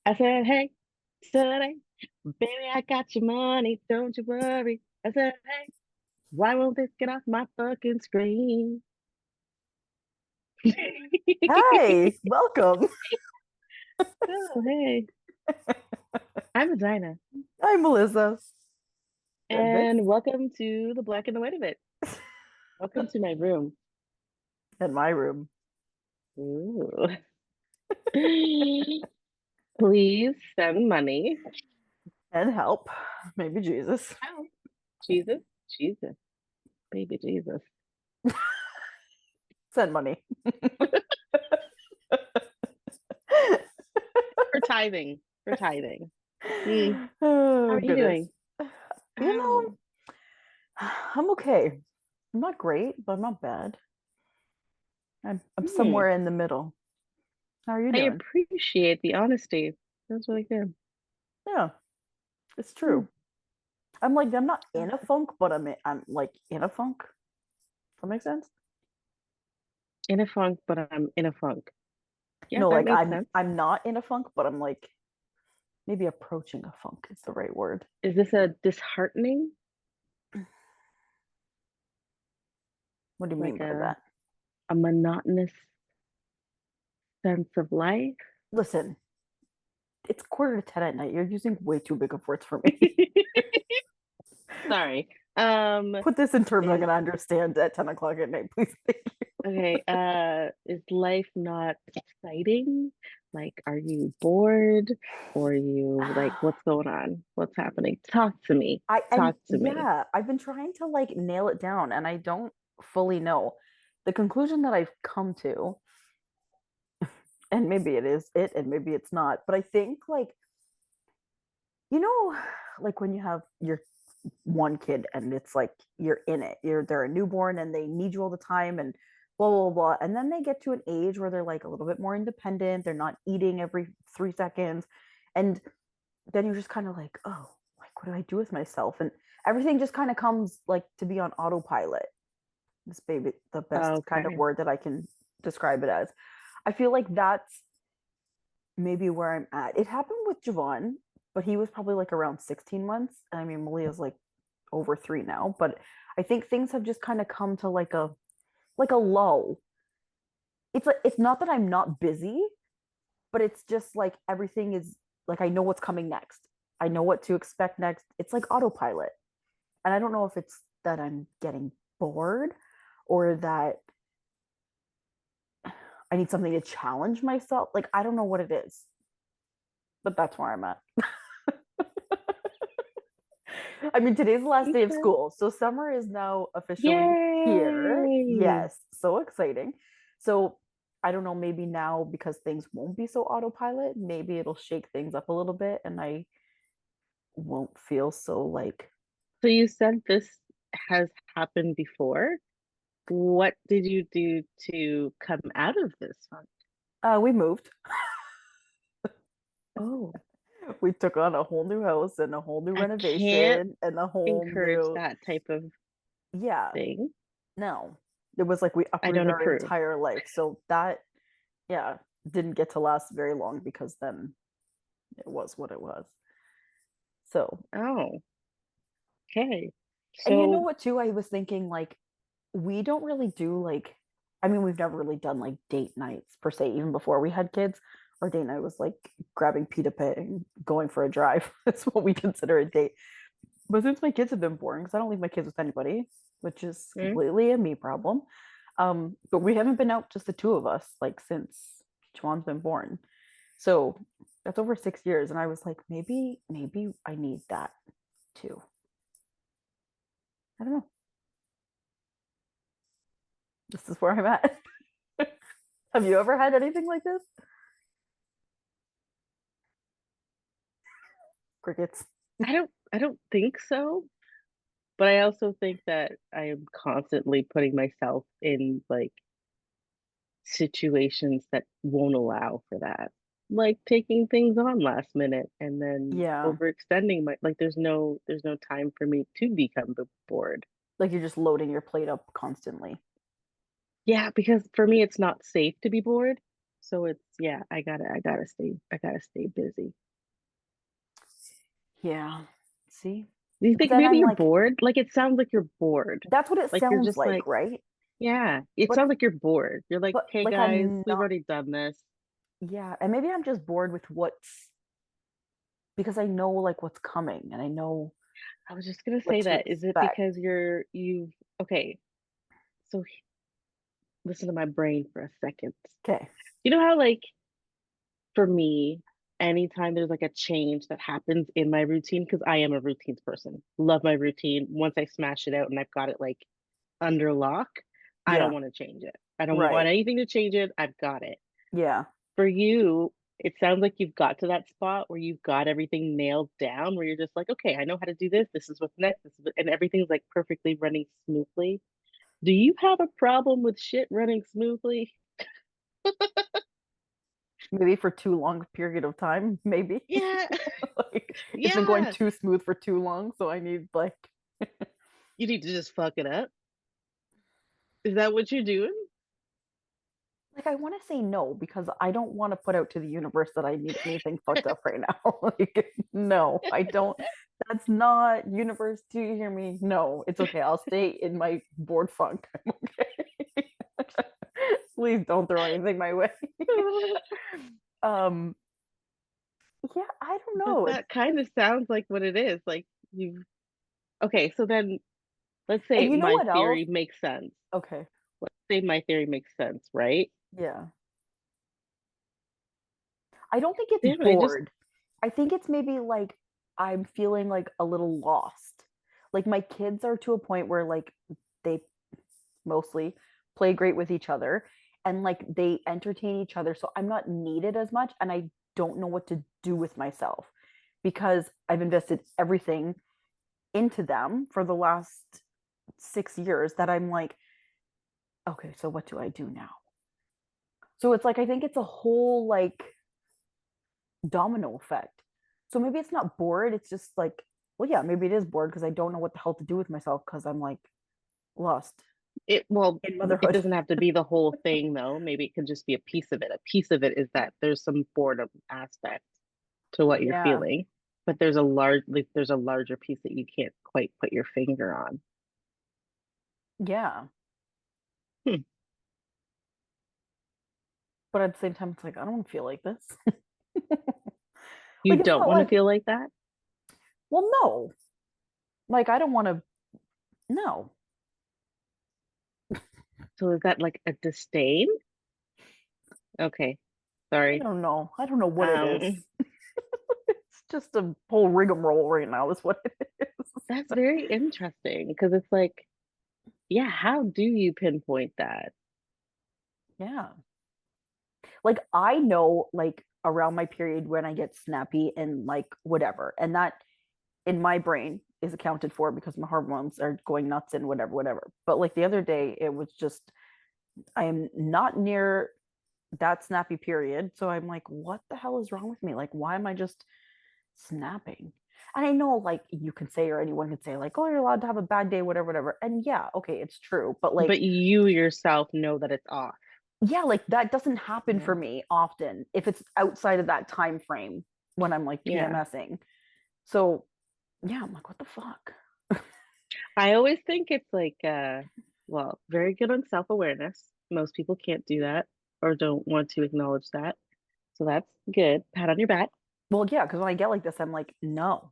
I said, hey, Sonny, baby, I got your money. Don't you worry. I said, hey, why won't this get off my fucking screen? Hi, welcome. Oh, hey, I'm Vagina, I'm Melissa. And this and welcome to the Black and the White of It. Welcome to my room. in my room. Ooh. Please send money. And help. Maybe Jesus. Oh, Jesus, Jesus, baby Jesus. Send money. For tithing, for tithing. Mm. How Oh, are you goodness. doing? You know, Ow. I'm okay. I'm not great, but I'm not bad. I'm Hmm. somewhere in the middle. How are you I doing? appreciate the honesty. That's really good. Yeah, it's Hmm. true. I'm not in a funk, but I'm like in a funk. Does that make sense? In a funk, but I'm in a funk. Yeah, No, that like makes sense. I'm not in a funk, but I'm like maybe approaching a funk is the right word. Is this a disheartening, What do you mean like by that? a monotonous sense of life? Listen, it's quarter to 10 at night. You're using way too big of words for me. Sorry. Um, Put this in terms I'm is gonna understand at 10 o'clock at night, please. Thank okay, is life not exciting? Like, are you bored? Or are you. you like, what's going on? What's happening? Talk to me. I'm Talk to me. yeah, I've been trying to like nail it down and I don't fully know. The conclusion that I've come to, and maybe it is it and maybe it's not, but I think like, you know, like when you have your one kid and it's like you're in it. They're a newborn and they need you all the time and blah blah blah. And then they get to an age where they're like a little bit more independent. They're not eating every 3 seconds. And then you're just kind of like, oh, like what do I do with myself? And everything just kind of comes like to be on autopilot. This baby, the best kind of Okay. word that I can describe it as. I feel like that's maybe where I'm at. It happened with Javon, but he was probably like around 16 months. I mean, Malia's like over 3 now, but I think things have just kind of come to like a lull. It's not that I'm not busy, but it's just like everything is like I know what's coming next. I know what to expect next. It's like autopilot. And I don't know if it's that I'm getting bored or that I need something to challenge myself. Like I don't know what it is, but that's where I'm at. I mean, today's the last day of Okay. school. So summer is now officially here. Yay. Yes, so exciting. So I don't know, maybe now because things won't be so autopilot, maybe it'll shake things up a little bit and I won't feel so like So you said this has happened before. What did you do to come out of this one? we moved. Oh, We took on a whole new house and a whole new I can't renovation and a whole encourage new that type of yeah, thing. no. It was like we I uprooted don't our approve. entire life. So that yeah, didn't get to last very long because then it was what it was. So Oh, okay. and you know So, what, too? I was thinking like we don't really do like, I mean, we've never really done like date nights per se, even before we had kids. Our date night was like grabbing pita pit and going for a drive. That's what we consider a date. But since my kids have been born, because I don't leave my kids with anybody, which is mm, completely a me problem. But we haven't been out just the two of us like since Juan's been born. So that's over 6 years. And I was like, maybe I need that too. I don't know. This is where I'm at. Have you ever had anything like this? Crickets. I don't think so, but I also think that I am constantly putting myself in like situations that won't allow for that. Like taking things on last minute and then Yeah. overextending my like there's no time for me to become bored. Like you're just loading your plate up constantly. Yeah, because for me it's not safe to be bored. So it's yeah, I gotta stay busy. Yeah. See? Do you But think then maybe I'm you're like, bored? Like it sounds like you're bored. that's what it Like you're sounds just like, like, right? yeah, it But sounds like you're bored. You're like, hey like guys, I'm we've not. already done this. Yeah, and maybe I'm just bored with what's because I know like what's coming and I know I was just gonna what say to that. Is it expect. because you've okay, so listen to my brain for a second. Okay. You know how like for me, anytime there's like a change that happens in my routine, because I am a routines person, love my routine. Once I smash it out and I've got it like under lock, I don't Yeah. want to change it. I don't want Right. anything to change it. I've got it. Yeah. For you, it sounds like you've got to that spot where you've got everything nailed down, where you're just like, okay, I know how to do this. This is what's next. And everything's like perfectly running smoothly. Do you have a problem with shit running smoothly? Maybe for too long a period of time, maybe. Yeah, Like it's been going yeah. too smooth for too long, so I need like You need to just fuck it up. Is that what you're doing? I want to say no because I don't want to put out to the universe that I need anything fucked up right now. Like no, I don't. That's not universe. Do you hear me? No, it's okay. I'll stay in my board funk. I'm okay. Please don't throw anything my way. um, yeah, I don't But know. It's that kind of sounds like what it is. Like you, okay, so then let's and say you know my what else? theory makes sense. Okay, Let's say my theory makes sense, right? yeah. I don't think it's Damn it, I just bored. I think it's maybe like I'm feeling like a little lost. Like my kids are to a point where like they mostly play great with each other and like they entertain each other. So I'm not needed as much and I don't know what to do with myself because I've invested everything into them for the last 6 years that I'm like, okay, so what do I do now? So it's like I think it's a whole like domino effect. So maybe it's not bored. It's just like, well, yeah, maybe it is bored because I don't know what the hell to do with myself because I'm like lost it well, in it motherhood. doesn't have to be the whole thing though. Maybe it could just be a piece of it. A piece of it is that there's some boredom aspect to what you're Yeah. feeling, but there's a larger piece that you can't quite put your finger on. Yeah. Hmm. But at the same time, it's like, I don't feel like this. You Like, it's don't not want to like, feel like that? well, no. Like, I don't want to, no. So is that like a disdain? Okay, I sorry. don't know. I don't know what it is. Um, It's just a whole rigmarole right now, is what it that's is. very interesting because it's like, yeah, how do you pinpoint that? Yeah. Like, I know, like, around my period when I get snappy and like whatever. And that in my brain is accounted for because my hormones are going nuts and whatever, whatever. But like the other day, it was just, I am not near that snappy period. So I'm like, what the hell is wrong with me? Like, why am I just snapping? And I know, like, you can say, or anyone can say, like, oh, you're allowed to have a bad day, whatever, whatever. And yeah, okay, it's true. But like, But you yourself know that it's off. yeah, like that doesn't happen for Yeah. me often if it's outside of that time frame when I'm like Yeah. PMSing. So yeah, I'm like, what the fuck? I always think it's like, well, very good on self-awareness. Most people can't do that or don't want to acknowledge that. So that's good. Pat on your back. Well, yeah, because when I get like this, I'm like, no.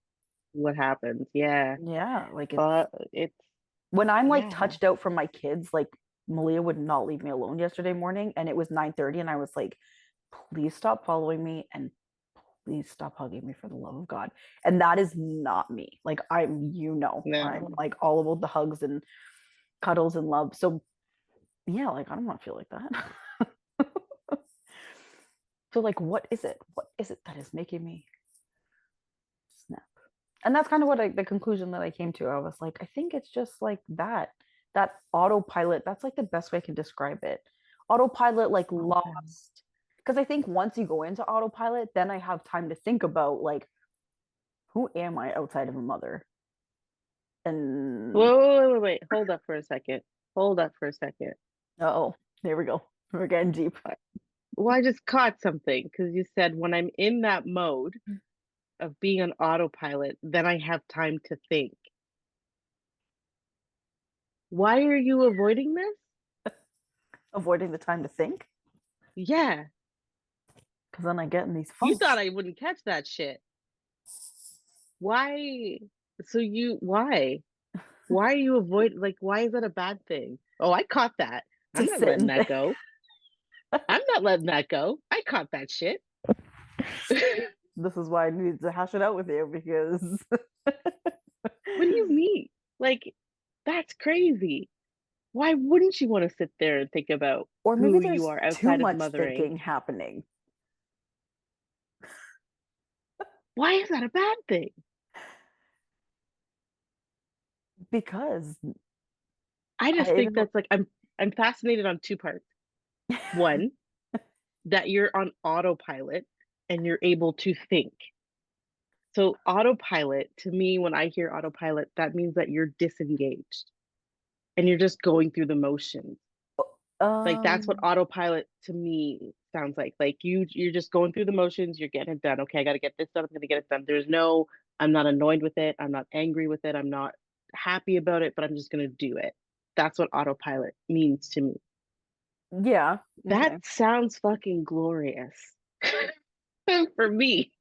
What happens? Yeah. Yeah, like But it's, when I'm like yeah. touched out from my kids, like Malia would not leave me alone yesterday morning, and it was 9:30, and I was like, please stop following me and please stop hugging me for the love of God. And that is not me. Like I'm No. like all about the hugs and cuddles and love. So yeah, like I don't want to feel like that. So like what is it? What is it that is making me snap? And that's kind of what the conclusion that I came to. I was like, I think it's just like that autopilot. That's like the best way I can describe it. Autopilot, like Okay. lost. Because I think once you go into autopilot, then I have time to think about like, who am I outside of a mother? And Wait. Hold up for a second. Hold up for a second. oh, there we go. We're getting deep. Well, I just caught something because you said when I'm in that mode of being on autopilot, then I have time to think. Why are you avoiding this? Avoiding the time to think Yeah, because then I get in these you thought funks. I wouldn't catch that shit. Why? So you, why? Why are you avoid like why is that a bad thing? Oh, I caught that. I'm Just not sit letting and that think. go. I'm not letting that go. I caught that shit. This is why I needed to hash it out with you because What do you mean? Like, that's crazy. Why wouldn't you want to sit there and think about or maybe who you there's are too outside of much mothering? thinking happening Why is that a bad thing? because I just I think don't that's like I'm fascinated on two parts. One, that you're on autopilot and you're able to think. So autopilot to me, when I hear autopilot, that means that you're disengaged and you're just going through the motions. Like that's what um autopilot to me sounds like. Like you're just going through the motions, you're getting it done. Okay, I got to get this done. I'm going to get it done. There's no I'm not annoyed with it. I'm not angry with it. I'm not happy about it, but I'm just going to do it. That's what autopilot means to me. yeah, That okay. sounds fucking glorious. For me,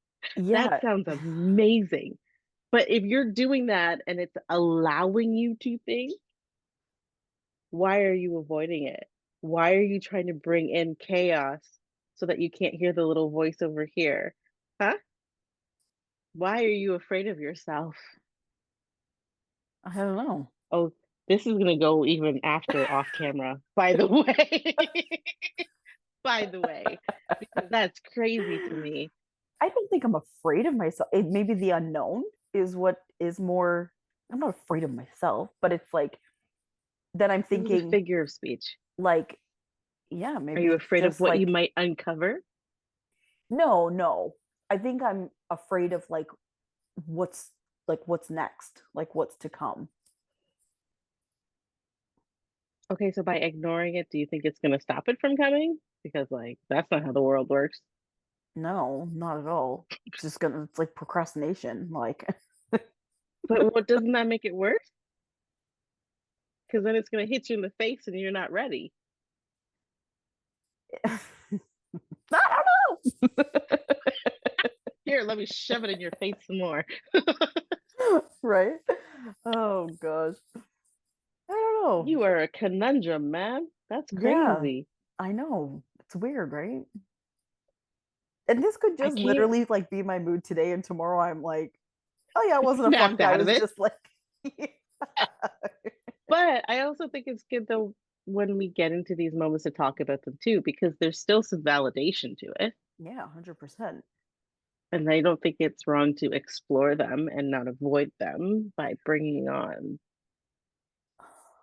that Yeah, sounds amazing. But if you're doing that and it's allowing you to think, why are you avoiding it? Why are you trying to bring in chaos so that you can't hear the little voice over here? Huh? Why are you afraid of yourself? I don't know. Oh, this is going to go even after off camera, by the way. By the way, because that's crazy to me. I don't think I'm afraid of myself. It, maybe the unknown is what is more. I'm not afraid of myself, but it's like then I'm It was a thinking figure of speech. like, yeah, Are maybe you it's afraid of just what you like might uncover? no, no. I think I'm afraid of what's what's next, like what's to come. Okay, so by ignoring it, do you think it's going to stop it from coming? Because, like, that's not how the world works. No, not at all. It's just gonna. It's like procrastination. Like, But what doesn't that make it worse? Because then it's going to hit you in the face and you're not ready. I don't Here, let me shove it in your face some more. know. Right? Oh gosh, I don't know. You are a conundrum, man. That's Yeah, crazy. I know. It's weird, right? And this could I just can't literally like be my mood today, and tomorrow I'm like, oh yeah, it wasn't a snapped funk. I out of was it. just like, But I also think it's good, though, when we get into these moments to talk about them, too, because there's still some validation to it. yeah, 100%. And I don't think it's wrong to explore them and not avoid them by bringing on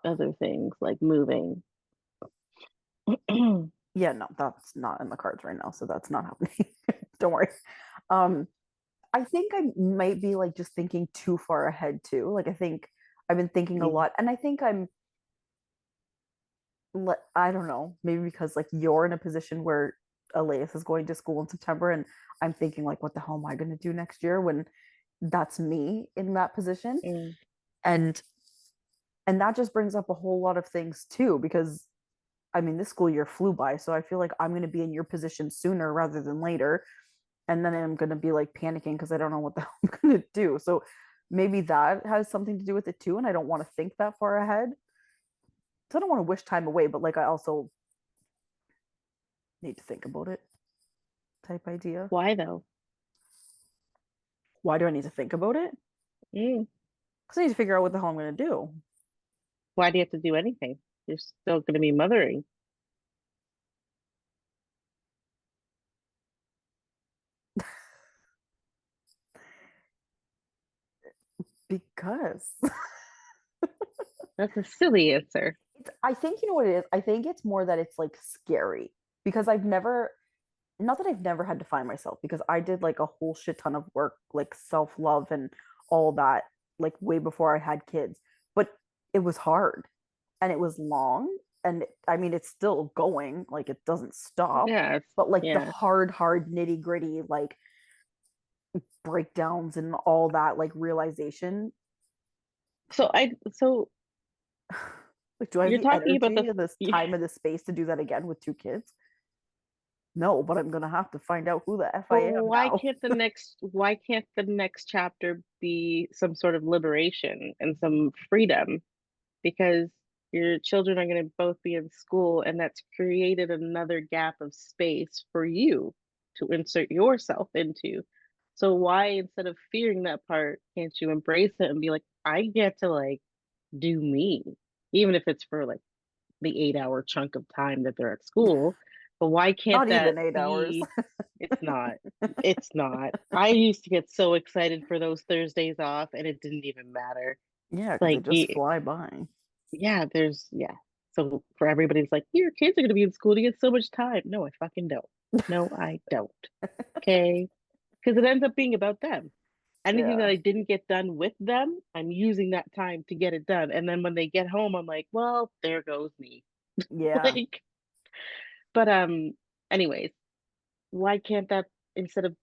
other things like moving. Yeah, no, that's not in the cards right now, so that's not happening. Don't worry. Um, I think I might be like just thinking too far ahead too. Like I think I've been thinking a Mm, lot, and I think I don't know, maybe because like you're in a position where Elias is going to school in September, and I'm thinking like, what the hell am I going to do next year when that's me in that position? mm. And that just brings up a whole lot of things too, because I mean, this school year flew by, so I feel like I'm going to be in your position sooner rather than later, and then I'm going to be like panicking because I don't know what the hell I'm going to do. So maybe that has something to do with it too, and I don't want to think that far ahead. So I don't want to wish time away, but like I also need to think about it type idea. Why though? Why do I need to think about it? Mm. Because I need to figure out what the hell I'm going to do. Why do you have to do anything? You're still going to be mothering. Because That's a silly answer. I think you know what it is. I think it's more that it's like scary because I've never, not that I've never had to find myself, because I did like a whole shit ton of work, like self love and all that, like way before I had kids. But it was hard and it was long. and I mean it's still going, like it doesn't stop, Yes. but like the Yeah. hard nitty-gritty like breakdowns and all that like realization, So like do I have you're the talking about energy the and this time and the space to do that again with two kids? No, but I'm gonna have to find out who the f I well, am now. why can't the next chapter be some sort of liberation and some freedom? Because your children are going to both be in school, and that's created another gap of space for you to insert yourself into. So why, instead of fearing that part, can't you embrace it and be like, I get to like do me, even if it's for like the 8 hour chunk of time that they're at school. But why can't Not that even 8 hours. be? It's not. It's not. I used to get so excited for those Thursdays off, and it didn't even matter. Yeah, because they Like, just fly by. yeah, yeah. So for everybody's like, your kids are going to be in school to get so much time. No, I fucking don't. No, I don't. Okay. Because it ends up being about them. Anything that Yeah. I didn't get done with them, I'm using that time to get it done. And then when they get home, I'm like, well, there goes me. Yeah. Like, but anyways, why can't that, instead of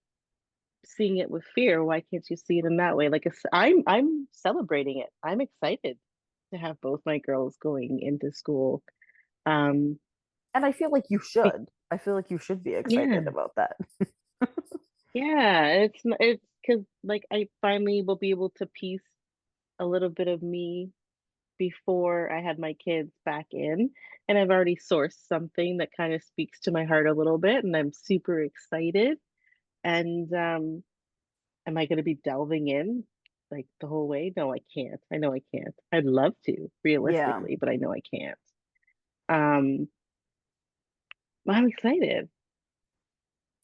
seeing it with fear, why can't you see it in that way? Like I'm celebrating it. I'm excited to have both my girls going into school. Um, And I feel like you be- should. I feel like you should be excited yeah, about that. yeah. It's because like I finally will be able to piece a little bit of me before I had my kids back in, and I've already sourced something that kind of speaks to my heart a little bit, and I'm super excited. And am I going to be delving in like the whole way? No, I can't. I know I can't. I'd love to, Yeah. realistically, but I know I can't. Um, I'm excited.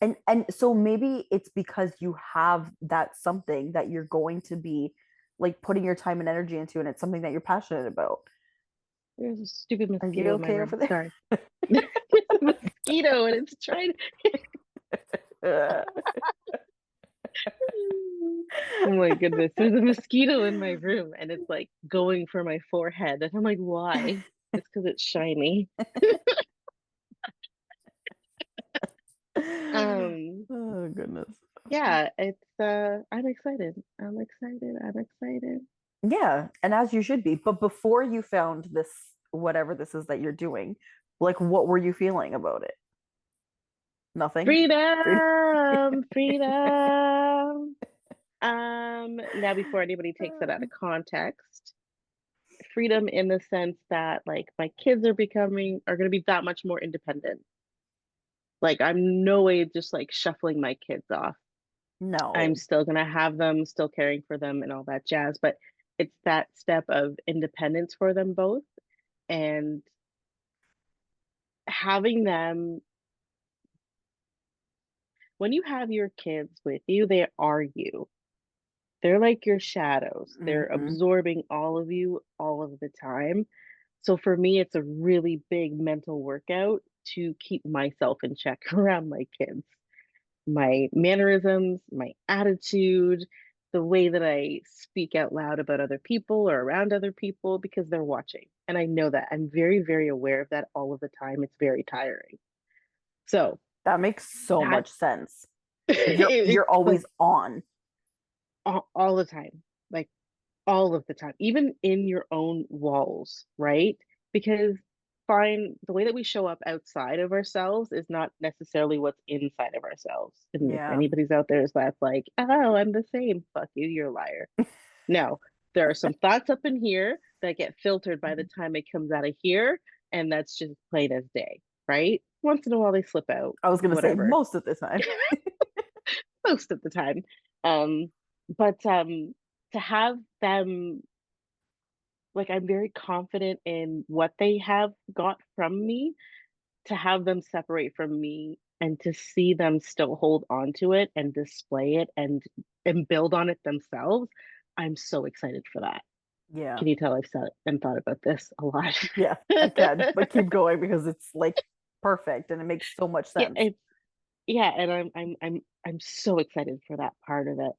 And so maybe it's because you have that something that you're going to be like putting your time and energy into, and it's something that you're passionate about. There's a stupid Are you mosquito in my okay over room. there? Sorry. It's a mosquito and it's trying Oh my goodness. There's a mosquito in my room and it's like going for my forehead. And I'm like, why? It's because it's shiny. Um, Oh goodness. yeah, I'm excited. I'm excited. I'm excited. Yeah, and as you should be. But before you found this, whatever this is that you're doing, like what were you feeling about it? Nothing. Freedom. Freedom, freedom. Now before anybody takes it out of context, freedom in the sense that like my kids are going to be that much more independent. Like I'm no way just like shuffling my kids off. I'm No. still going to have them, still caring for them and all that jazz, but it's that step of independence for them both, and having them, when you have your kids with you, they are you. They're like your shadows. They're Hmm. absorbing all of you all of the time. So for me, it's a really big mental workout to keep myself in check around my kids. My mannerisms, my attitude, the way that I speak out loud about other people or around other people because they're watching. And I know that. I'm very, very aware of that all of the time. It's very tiring. So That makes so that much sense. Like it's you're always like on. all the time. Like all of the time, even in your own walls, right? Because fine, the way that we show up outside of ourselves is not necessarily what's inside of ourselves. And if Yeah. anybody's out there is that's like, oh, I'm the same, fuck you, you're a liar. No, there are some thoughts up in here that get filtered by the time it comes out of here, and that's just plain as day, right? Once in a while they slip out, I was gonna say whatever, most of the time. most of the time. Um, but to have them, like I'm very confident in what they have got from me, to have them separate from me and to see them still hold on to it and display it and build on it themselves. I'm so excited for that. Yeah. Can you tell I've said and thought about this a lot? Yeah, I can. But keep going because it's like perfect and it makes so much Yeah, sense. yeah, and I'm so excited for that part of it.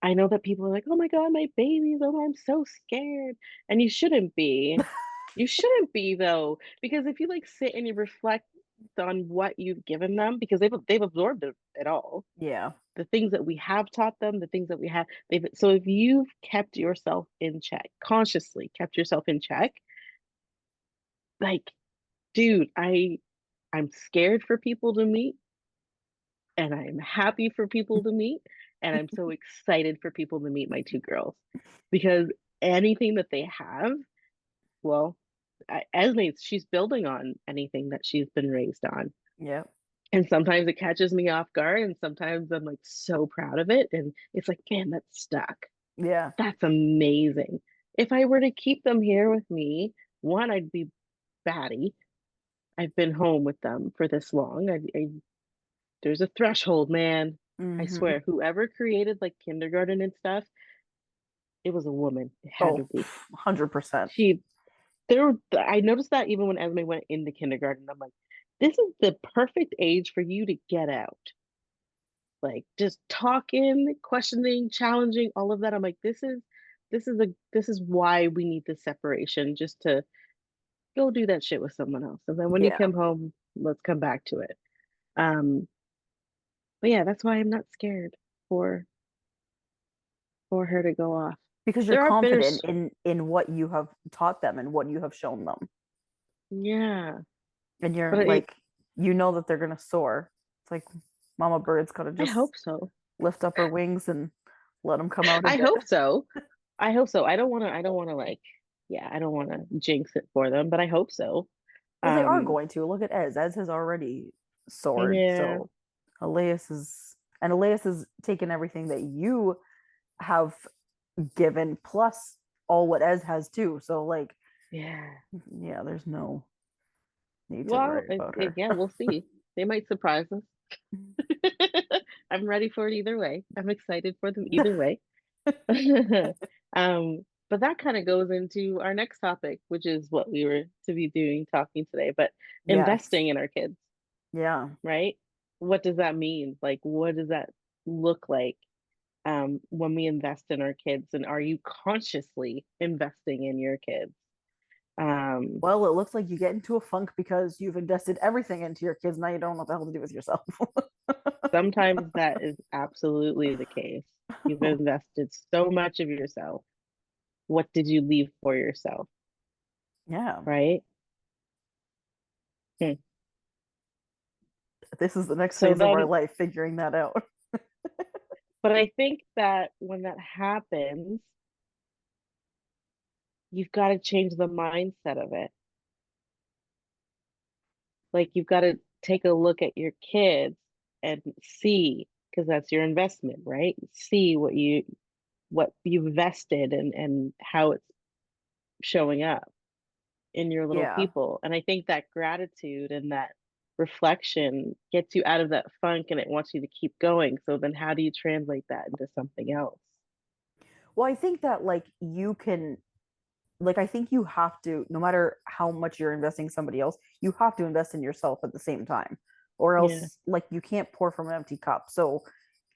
I know that people are like, "Oh my God, my babies! Oh, I'm so scared," and you shouldn't be. You shouldn't be though, because if you like sit and you reflect on what you've given them, because they've absorbed it all. Yeah. The things that we have taught them, the things that we have, they've so if you've kept yourself in check, consciously kept yourself in check, like, dude, I'm scared for people to meet and I'm happy for people to meet and I'm so excited for people to meet my two girls because anything that they have, well, Esme, she's building on anything that she's been raised on. Yeah. And sometimes it catches me off guard, and sometimes I'm like so proud of it. And it's like, man, that's stuck. Yeah. That's amazing. If I were to keep them here with me, one, I'd be batty. I've been home with them for this long. There's a threshold, man. I Hmm. swear, whoever created like kindergarten and stuff, it was a woman. It had to Oh, be. 100%. She I noticed that even when Esme went into kindergarten, I'm like, this is the perfect age for you to get out. Like just talking, questioning, challenging, all of that. I'm like, this is why we need this separation, just to go do that shit with someone else. And then when you Yeah. come home, let's come back to it. Um, but yeah, that's why I'm not scared for for her to go off. Because you're There are confident bitters, in what you have taught them and what you have shown them. yeah, And you're but like, you know that they're gonna soar. It's like Mama Bird's gotta I just hope so. lift up her wings and let them come out a I bit. hope so. I hope so. I don't want to like, yeah, I don't want to jinx it for them, but I hope so. Well, they are Um, going to. Look at Ez. Ez has already soared. yeah, So Elias has taken everything that you have given plus all what Ez has too. So like, yeah. yeah, there's no need to Well, worry about her. yeah, we'll see. They might surprise us. I'm ready for it either way. I'm excited for them either way. But that kind of goes into our next topic, which is what we were to be doing talking today, but Yes. investing in our kids, Yeah. right? What does that mean? Like, what does that look like when we invest in our kids? And are you consciously investing in your kids? Um, Well, it looks like you get into a funk because you've invested everything into your kids. Now you don't know what the hell to do with yourself. Sometimes that is absolutely the case. You've invested so much of yourself. What did you leave for yourself, Yeah. right? Hmm. This is the next So phase of our then, life, figuring that out. but I think that when that happens, you've got to change the mindset of it. Like you've got to take a look at your kids and see, because that's your investment, right? See what you've vested and how it's showing up in your little Yeah. people. And I think that gratitude and that reflection gets you out of that funk and it wants you to keep going. So then how do you translate that into something else? Well, I think that like you can like I think you have to, no matter how much you're investing in somebody else, you have to invest in yourself at the same time. Or Yeah. else like you can't pour from an empty cup. So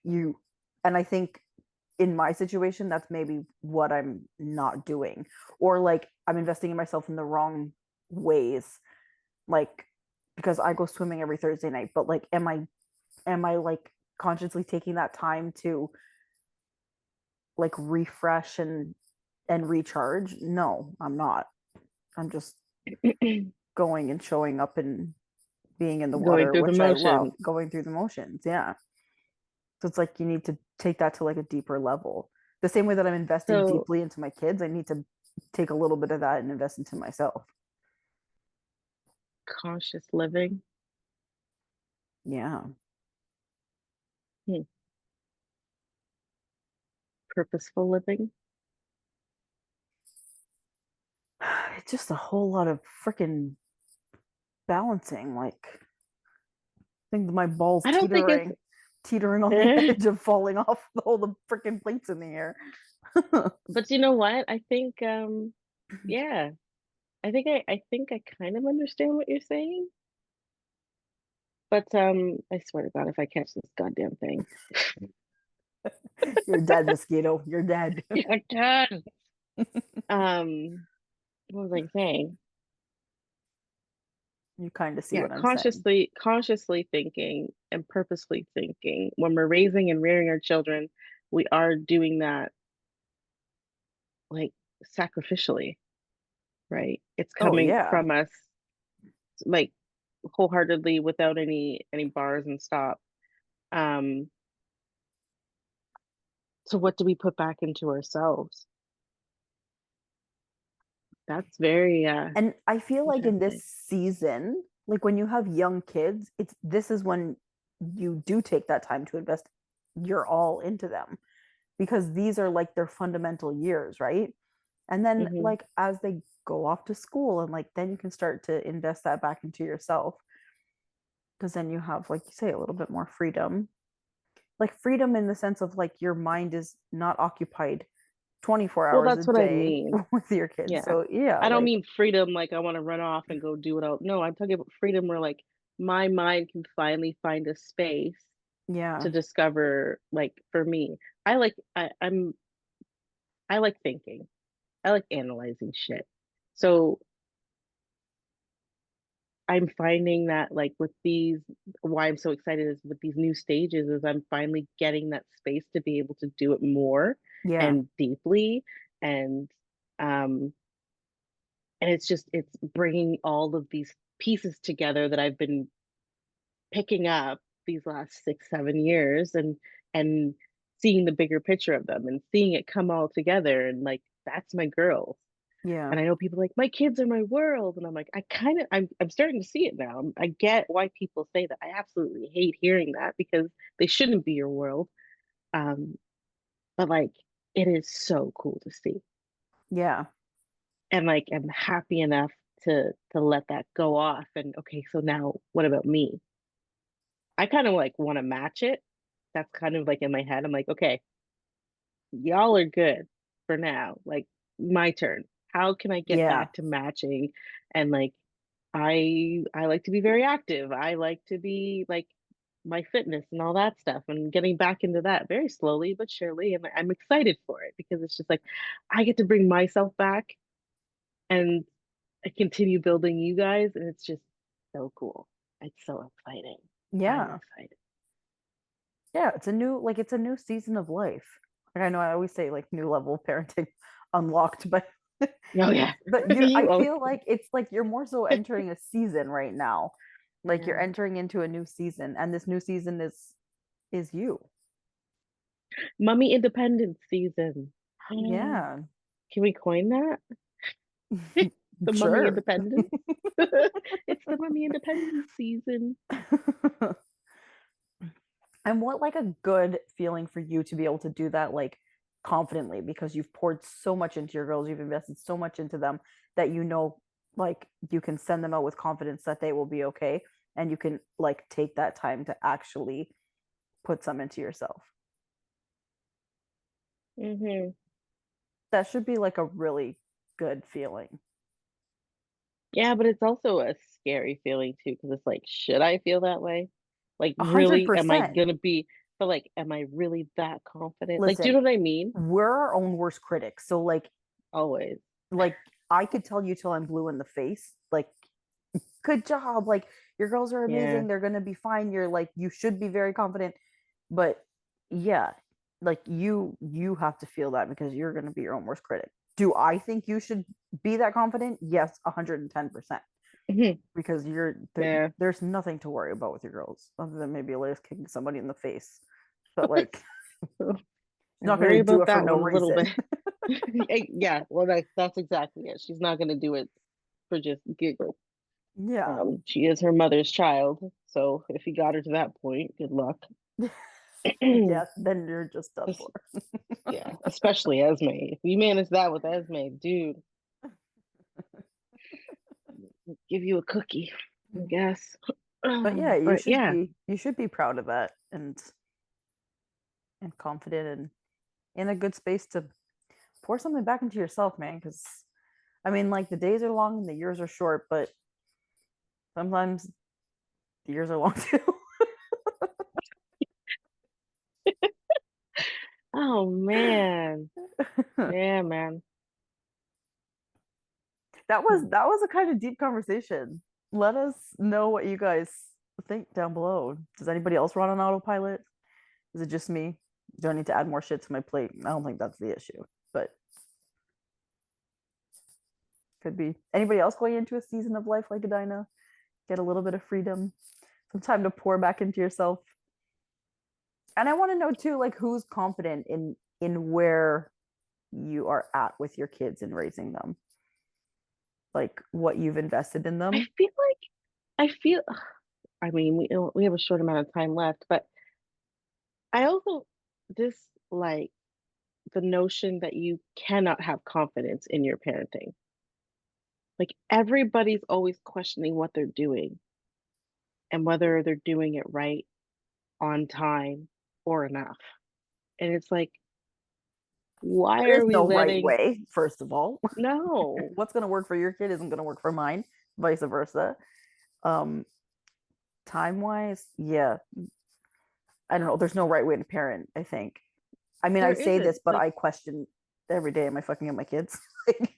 you and I think in my situation, that's maybe what I'm not doing. Or like I'm investing in myself in the wrong ways. Like because I go swimming every Thursday night, but like am I like consciously taking that time to like refresh and recharge? No, I'm not. I'm just going and showing up and being in the Going water, through the which I love, motions. going through the motions. Yeah. So it's like you need to take that to like a deeper level. The same way that I'm investing So deeply into my kids, I need to take a little bit of that and invest into myself. conscious living, Yeah. hmm, purposeful living. It's just a whole lot of freaking balancing. Like I think my balls I don't think it's teetering on the edge of falling off all the freaking plates in the air. but you know what? I think yeah. I think I kind of understand what you're saying. But I swear to God, if I catch this goddamn thing, You're dead, mosquito. You're dead. you're done. What was I saying? You kind of see Yeah, what I'm saying. consciously thinking and purposely thinking. When we're raising and rearing our children, we are doing that like sacrificially, right? It's Oh coming yeah. from us like wholeheartedly without any bars and stop. Um, so what do we put back into ourselves? That's very And I feel like in this interesting. season, like when you have young kids, it's this is when you do take that time to invest your all into them because these are like their fundamental years, right? And then Hmm. like as they go off to school and like then you can start to invest that back into yourself because then you have like you say a little bit more freedom. Like freedom in the sense of like your mind is not occupied 24 Well, hours a that's what I day mean. with your kids. Yeah. So yeah, I don't like mean freedom like I want to run off and go do it all. No, I'm talking about freedom where like my mind can finally find a space to yeah. discover like for me. I like thinking. I like analyzing shit. So I'm finding that like with these why I'm so excited is with these new stages is I'm finally getting that space to be able to do it more Yeah. and deeply and um and it's bringing all of these pieces together that I've been picking up these last 6 7 years and seeing the bigger picture of them and seeing it come all together and like that's my girls. Yeah. And I know people like my kids are my world, and I'm like I kind of I'm starting to see it now. I get why people say that. I absolutely hate hearing that because they shouldn't be your world. um but like it is so cool to see, Yeah. and like I'm happy enough to let that go off. And okay, so now what about me? I kind of like want to match it. That's kind of like in my head. I'm like, okay, y'all are good for now. Like my turn. How can I get Yeah. back to matching? And like I like to be very active. I like to be like my fitness and all that stuff and getting back into that very slowly but surely. And I'm excited for it because it's just like I get to bring myself back and I continue building you guys, and it's just so cool. It's so exciting. I'm Yeah. excited. Yeah. It's a new season of life. Like I know I always say like new level of parenting unlocked, but Oh yeah. but you I You always feel like it's like you're more so entering a season right now. Like you're yeah. entering into a new season and this new season is you. Mummy independence season. Can Yeah. we coin that? The mummy Sure. independence. It's the mummy independence season. And what like a good feeling for you to be able to do that like confidently because you've poured so much into your girls, you've invested so much into them that you know like you can send them out with confidence that they will be okay and you can like take that time to actually put some into yourself. Hmm. That should be like a really good feeling. Yeah, but it's also a scary feeling too, because it's like, should I feel that way? Like, A hundred really, am I percent. gonna be, but like, am I really that confident? Like, do you Listen, know what I mean? we're our own worst critics. So Always. like I could tell you till I'm blue in the face, like good job, like your girls are Yeah. amazing, they're gonna be fine, you're like you should be very confident, but yeah, like you have to feel that because you're gonna be your own worst critic. Do I think you should be that confident? Yes, 110%, because Yeah. there's nothing to worry about with your girls other than maybe Elias kicking somebody in the face, but like she's I not gonna worry do about it for that no one a little reason. bit. Yeah, well, that's exactly it. She's not gonna do it for just giggles. Yeah. She is her mother's child, so if you got her to that point, good luck. Yeah, then you're just done for. Yeah, especially Esme. If you manage that with Esme, dude, give you a cookie, I guess. But yeah, But yeah, you should be proud of that and confident and in a good space to pour something back into yourself, man. Because I mean, like the days are long and the years are short, but sometimes the years are long too. oh man, yeah, man. That was a kind of deep conversation. Let us know what you guys think down below. Does anybody else run on autopilot? Is it just me? Do I need to add more shit to my plate? I don't think that's the issue, but could be. Anybody else going into a season of life like Adina? Get a little bit of freedom, some time to pour back into yourself. And I want to know too, like who's confident in where you are at with your kids and raising them, like what you've invested in I them. feel I feel I mean, we have a short amount of time left, but I also dislike the notion that you cannot have confidence in your parenting. Like everybody's always questioning what they're doing and whether they're doing it right, on time, or enough. And it's like, why There is are we no right letting way, first of all. no. What's going to work for your kid isn't going to work for mine, vice versa. Um, Time wise, yeah, I don't know. There's no right way to parent, I think. I mean, I There say isn't. this, but Like, I question every day, am I fucking up my kids? Like,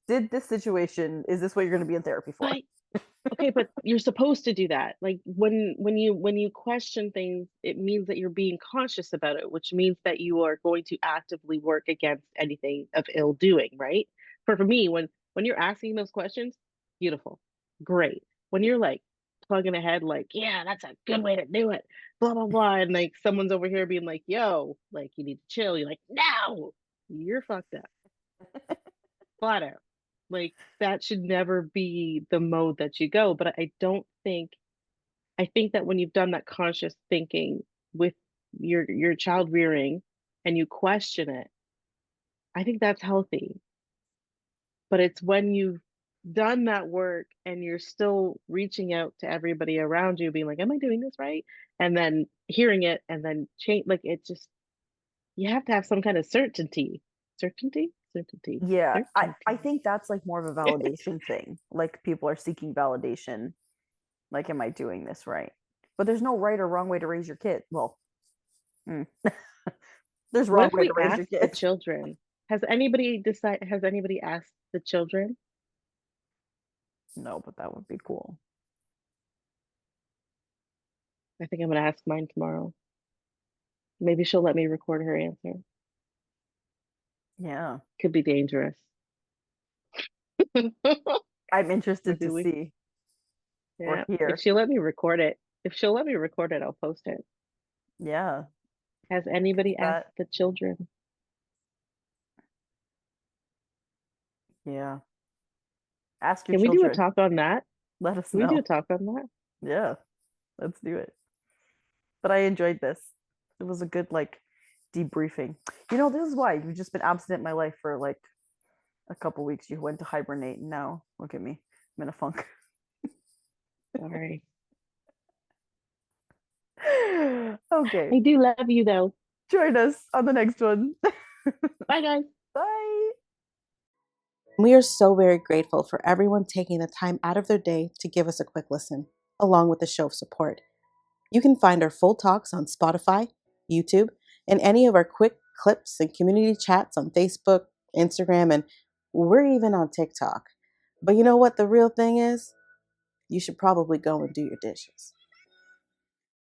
did this situation, is this what you're going to be in therapy for? but okay, but you're supposed to do that. Like when you question things, it means that you're being conscious about it, which means that you are going to actively work against anything of ill doing, right? For me, when you're asking those questions, beautiful, great. When you're like plugging ahead, like, yeah, that's a good way to do it, blah blah blah, and like someone's over here being like, yo, like you need to chill. You're like, no, you're fucked up, flat out. Like that should never be the mode that you go. But I don't think I think that when you've done that conscious thinking with your child rearing and you question it, I think that's healthy. But it's when you've done that work and you're still reaching out to everybody around you, being like, "Am I doing this right?" And then hearing it and then change. Like it just you have to have some kind of certainty, certainty, certainty, Yeah, I certainty. think that's like more of a validation thing. Like people are seeking validation. Like, am I doing this right? But there's no right or wrong way to raise your kid. Well, mm, there's What wrong if way we to raise ask your the kids. children? Has anybody asked the children? No, but that would be cool. I think I'm gonna ask mine tomorrow. Maybe she'll let me record her answer. Yeah, Could be dangerous. I'm interested Maybe to we, see or yeah. If hear. she'll let me record it, if she'll let me record it, I'll post it. Yeah, Has because anybody asked that. the children? Yeah, ask your Can we do a children. talk on that? Let us Can we do a know. talk on that? Yeah, let's do it. But I enjoyed this. It was a good like debriefing. This is why you've just been absent in my life for like a couple weeks. You went to hibernate, and now look at me. I'm in a funk. Sorry. Okay, I do love you though. join us on the next one. Bye guys. Bye. We are so very grateful for everyone taking the time out of their day to give us a quick listen, along with the show of support. You can find our full talks on Spotify, YouTube, and any of our quick clips and community chats on Facebook, Instagram, and we're even on TikTok. But you know what the real thing is? You should probably go and do your dishes.